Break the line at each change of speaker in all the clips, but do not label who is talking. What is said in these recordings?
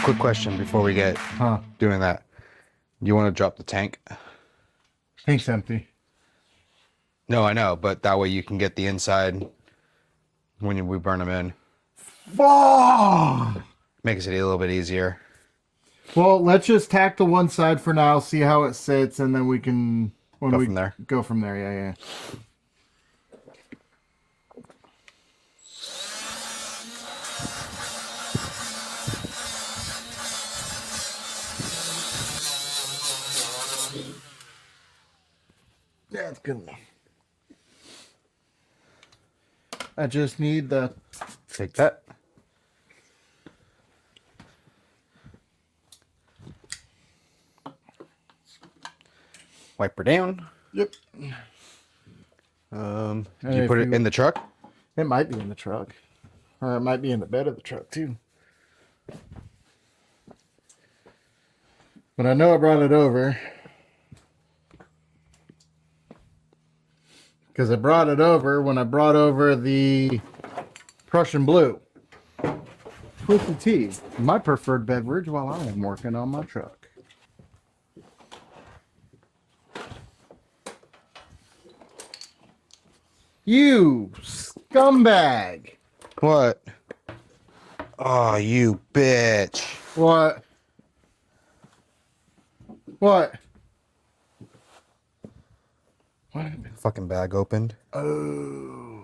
Quick question before we get doing that. Do you want to drop the tank?
Tank's empty.
No, I know, but that way you can get the inside when we burn them in.
Fuck!
Makes it a little bit easier.
Well, let's just tack the one side for now, see how it sits, and then we can
Go from there.
Go from there, yeah. Yeah, it's good enough. I just need the...
Take that. Wipe her down.
Yep.
Did you put it in the truck?
It might be in the truck. Or it might be in the bed of the truck, too. But I know I brought it over. Because I brought it over when I brought over the Prussian Blue. Twisted tea, my preferred beverage while I am working on my truck. You scumbag!
What? Oh, you bitch.
What? What? What?
Fucking bag opened.
Oh.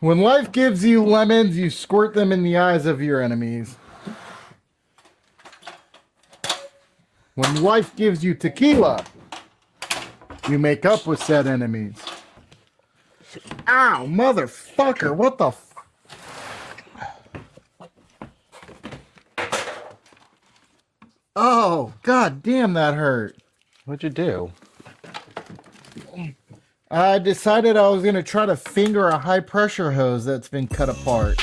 When life gives you lemons, you squirt them in the eyes of your enemies. When life gives you tequila, you make up with said enemies. Ow, motherfucker, what the f... Oh, god damn, that hurt.
What'd you do?
I decided I was going to try to finger a high pressure hose that's been cut apart.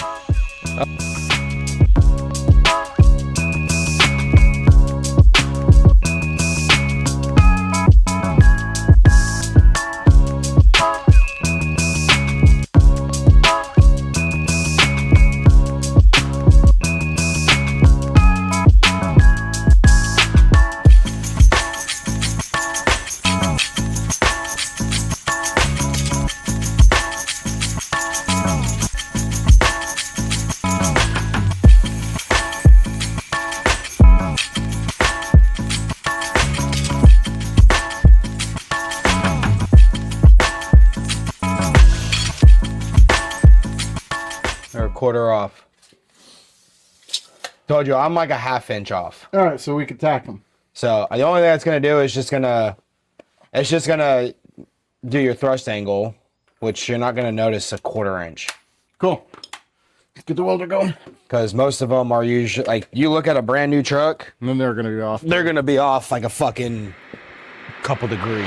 Or a quarter off. Told you, I'm like a ½ inch off.
All right, so we can tack them.
So the only thing that's gonna do is it's just gonna do your thrust angle, which you're not gonna notice a ½ inch.
Cool. Let's get the welder going.
Because most of them are usually, like, you look at a brand new truck,
And then they're going to be off.
they're gonna be off like a fucking couple degrees.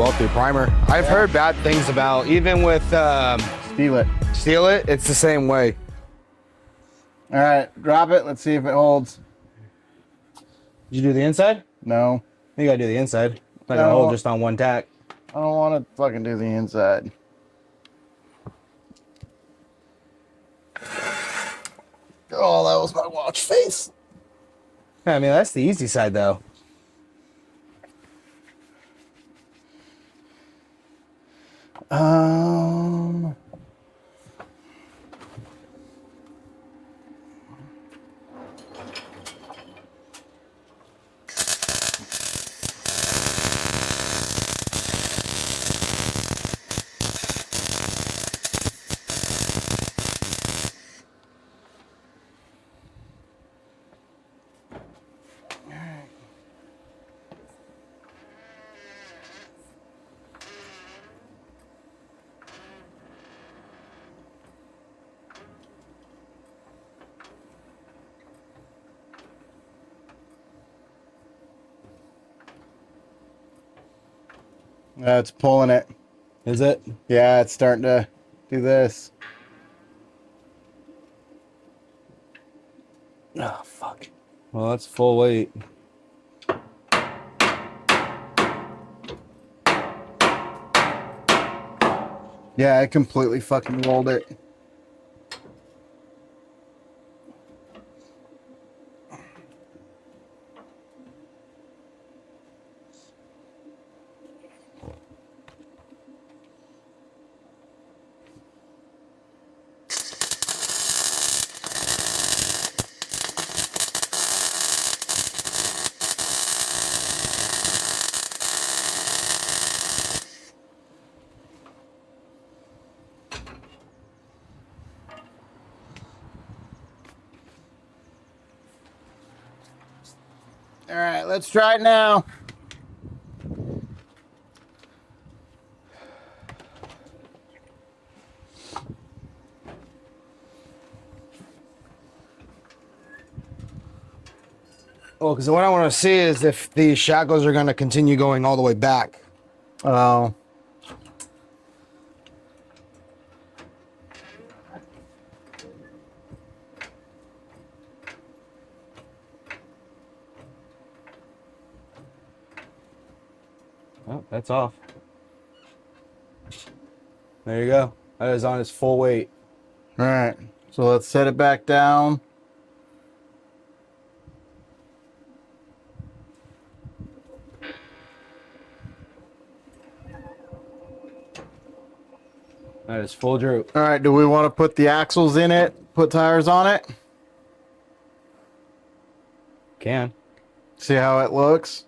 well through primer. I've heard bad things about, even with
Steal it.
Steel It, it's the same way.
All right, drop it. Let's see if it holds.
Did you do the inside?
No.
You gotta do the inside. It's not gonna hold just on one tack.
I don't want to fucking do the inside. Oh, that was my watch face.
Yeah, I mean, that's the easy side, though.
It's pulling it.
Is it?
Yeah, it's starting to do this.
Oh, fuck. Well, that's full weight.
Yeah, I completely fucking rolled it. All right, let's try it now.
Well, because what I want to see is if the shackles are going to continue going all the way back.
Oh.
Oh, that's off. There you go. That is on its full weight.
All right, so let's set it back down.
That is full droop.
All right, do we want to put the axles in it, put tires on it?
Can.
See how it looks?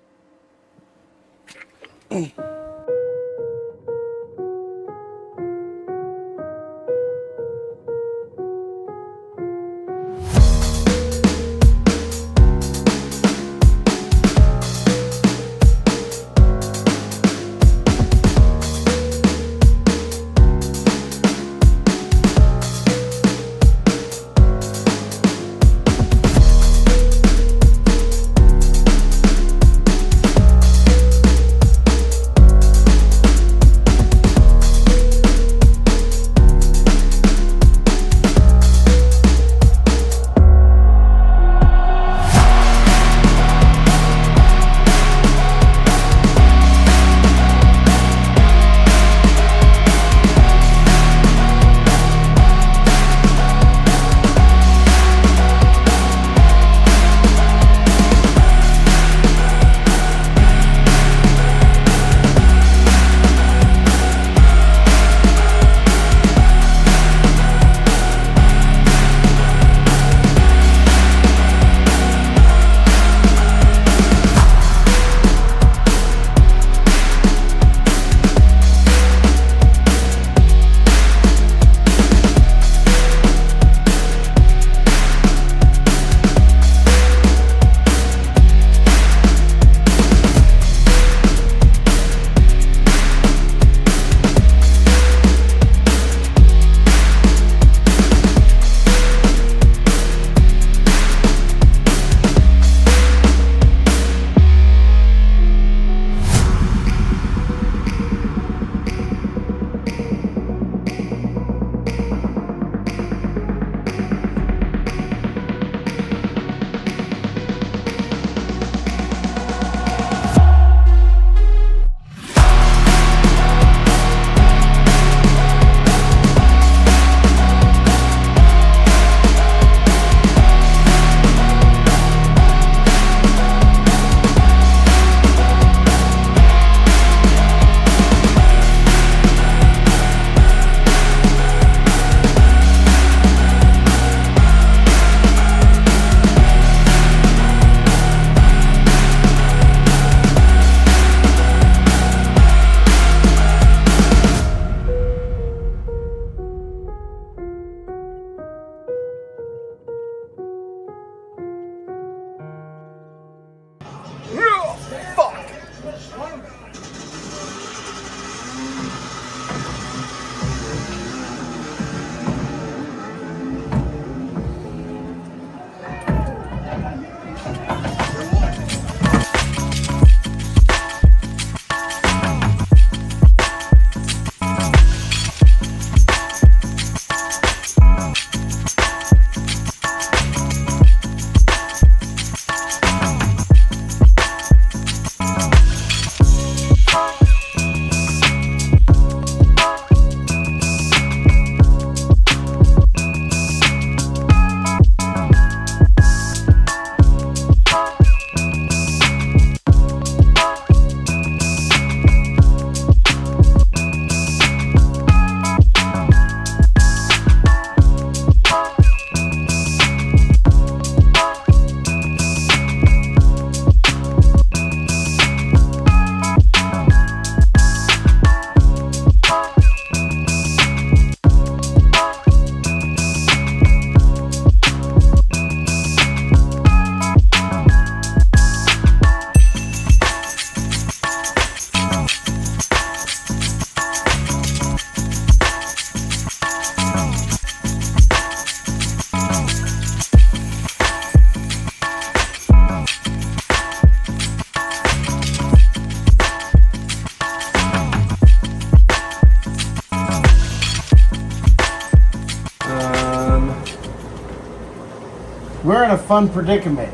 we're in a fun predicament.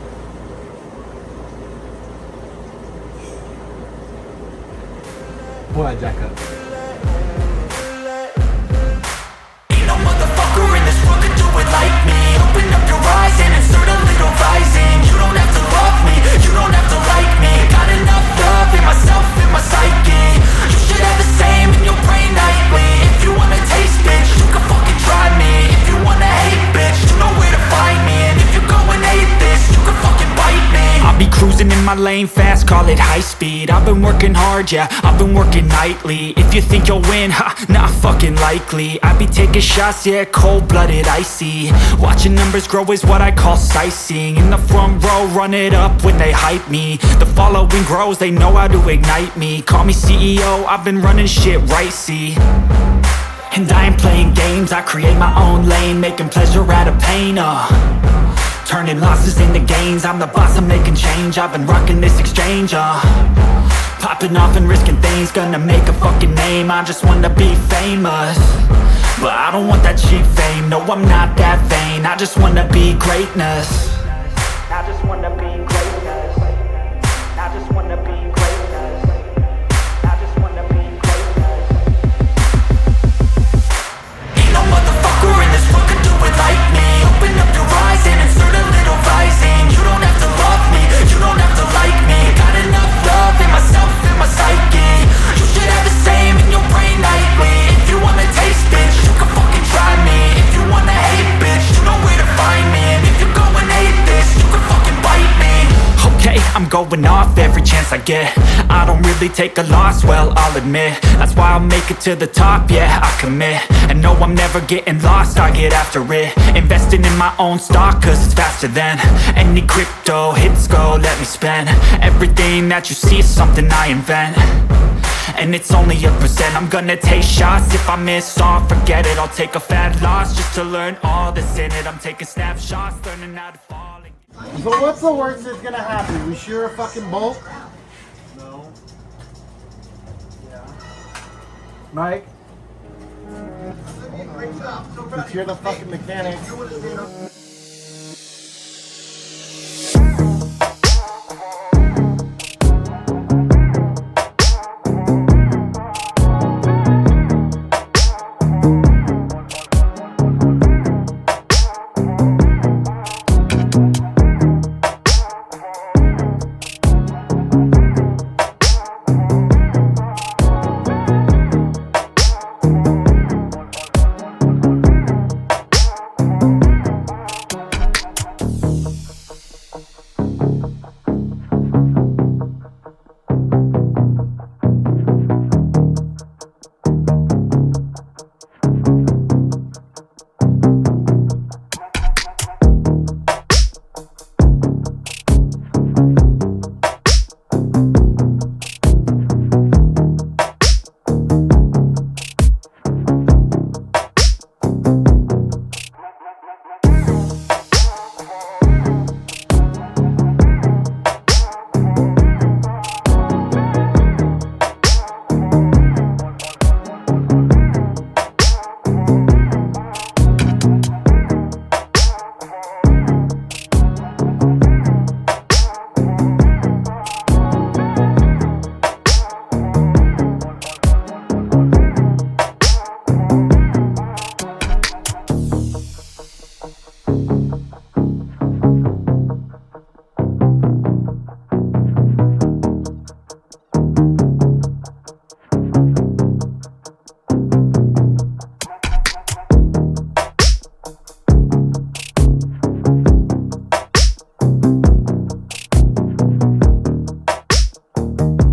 What, jack up?
Ain't no motherfucker in this world could do it like me. Open up your eyes and insert a little rising. You don't have to love me, you don't have to like me. Got enough love in myself, in my psyche. You should have the same in your brain nightly. If you wanna taste, bitch, you can fucking try me. If you wanna hate, bitch, you know where to find me. And if you go and hate this, you can fucking bite me. I'll be cruising in my lane fast, call it high speed. I've been working hard, yeah, I've been working nightly. If you think you'll win, ha, not fucking likely. I be taking shots, yeah, cold-blooded, icy. Watching numbers grow is what I call sightseeing. In the front row, run it up when they hype me. The following grows, they know how to ignite me. Call me CEO, I've been running shit right, see. And I ain't playing games, I create my own lane. Making pleasure out of pain, turning losses into gains. I'm the boss, I'm making change. I've been rocking this exchange, popping off and risking things. Gonna make a fucking name, I just wanna be famous. But I don't want that cheap fame, no I'm not that vain. I just wanna be greatness. I just wanna be greatness. I just wanna be greatness. I just wanna be greatness. Ain't no motherfucker in this world could do it like me. Open up your eyes and insert a little rising. You don't have to love me, you don't have to like me. Got enough love in myself, in my psyche. You should have the same in your brain nightly. If you wanna taste, bitch, you can fucking try me. If you wanna hate, bitch, you know where to find me. And if you go and hate this, you can fucking bite me. Okay, I'm going off every chance I get. I don't really take a loss, well, I'll admit. That's why I'll make it to the top, yeah, I commit. And no, I'm never getting lost, I get after it. Investing in my own stock, cause it's faster than any crypto hits go, let me spend. Everything that you see is something I invent. And it's only a percent. I'm gonna take shots. If I miss all, forget it. I'll take a fat loss just to learn all that's in it. I'm taking snapshots, learning how to fall.
So what's the worst that's gonna happen? We shear a fucking bolt? No. Yeah. Mike? Since you're the fucking mechanic.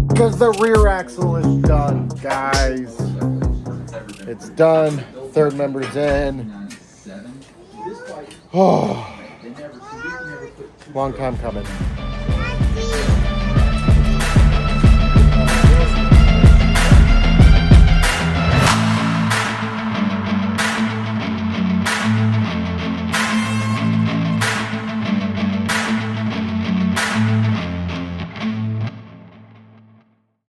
Because the rear axle is done, guys. It's done. Third member's in. Oh, long time coming.